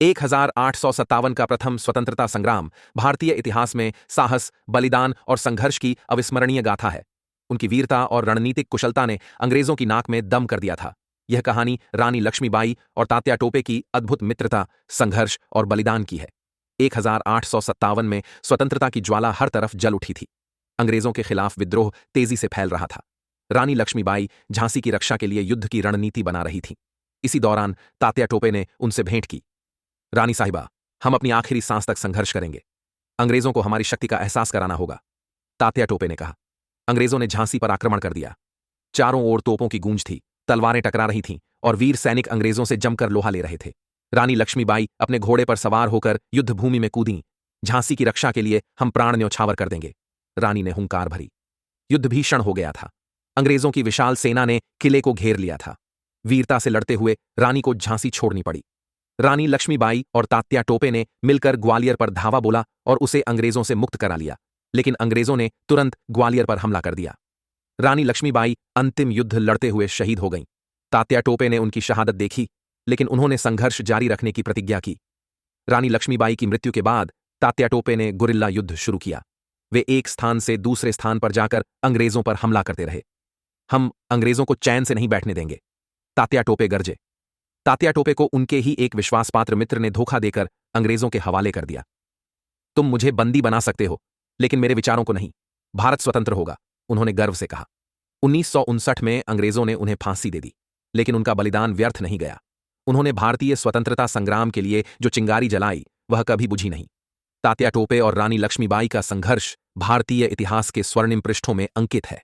1857 का प्रथम स्वतंत्रता संग्राम भारतीय इतिहास में साहस, बलिदान और संघर्ष की अविस्मरणीय गाथा है। उनकी वीरता और रणनीतिक कुशलता ने अंग्रेजों की नाक में दम कर दिया था। यह कहानी रानी लक्ष्मीबाई और तात्या टोपे की अद्भुत मित्रता, संघर्ष और बलिदान की है। 1857 में स्वतंत्रता की ज्वाला हर तरफ जल उठी थी। अंग्रेजों के खिलाफ विद्रोह तेजी से फैल रहा था। रानी लक्ष्मीबाई झांसी की रक्षा के लिए युद्ध की रणनीति बना रही थीं। इसी दौरान तात्या टोपे ने उनसे भेंट की। रानी साहिबा, हम अपनी आखिरी सांस तक संघर्ष करेंगे। अंग्रेजों को हमारी शक्ति का एहसास कराना होगा, तात्या टोपे ने कहा। अंग्रेजों ने झांसी पर आक्रमण कर दिया। चारों ओर तोपों की गूंज थी, तलवारें टकरा रही थीं और वीर सैनिक अंग्रेजों से जमकर लोहा ले रहे थे। रानी लक्ष्मीबाई अपने घोड़े पर सवार होकर युद्ध भूमि में कूदीं। झांसी की रक्षा के लिए हम प्राण न्यौछावर कर देंगे, रानी ने हुंकार भरी। युद्ध भीषण हो गया था। अंग्रेजों की विशाल सेना ने किले को घेर लिया था। वीरता से लड़ते हुए रानी को झांसी छोड़नी पड़ी। रानी लक्ष्मीबाई और तात्या टोपे ने मिलकर ग्वालियर पर धावा बोला और उसे अंग्रेजों से मुक्त करा लिया, लेकिन अंग्रेजों ने तुरंत ग्वालियर पर हमला कर दिया। रानी लक्ष्मीबाई अंतिम युद्ध लड़ते हुए शहीद हो गईं। तात्या टोपे ने उनकी शहादत देखी, लेकिन उन्होंने संघर्ष जारी रखने की प्रतिज्ञा की। रानी लक्ष्मीबाई की मृत्यु के बाद तात्या टोपे ने गुरिल्ला युद्ध शुरू किया। वे एक स्थान से दूसरे स्थान पर जाकर अंग्रेजों पर हमला करते रहे। हम अंग्रेजों को चैन से नहीं बैठने देंगे, तात्या टोपे गरजे। तात्या टोपे को उनके ही एक विश्वासपात्र मित्र ने धोखा देकर अंग्रेजों के हवाले कर दिया। तुम मुझे बंदी बना सकते हो, लेकिन मेरे विचारों को नहीं। भारत स्वतंत्र होगा, उन्होंने गर्व से कहा। 1959 में अंग्रेजों ने उन्हें फांसी दे दी, लेकिन उनका बलिदान व्यर्थ नहीं गया। उन्होंने भारतीय स्वतंत्रता संग्राम के लिए जो चिंगारी जलाई, वह कभी बुझी नहीं। तात्या टोपे और रानी लक्ष्मीबाई का संघर्ष भारतीय इतिहास के स्वर्णिम पृष्ठों में अंकित है।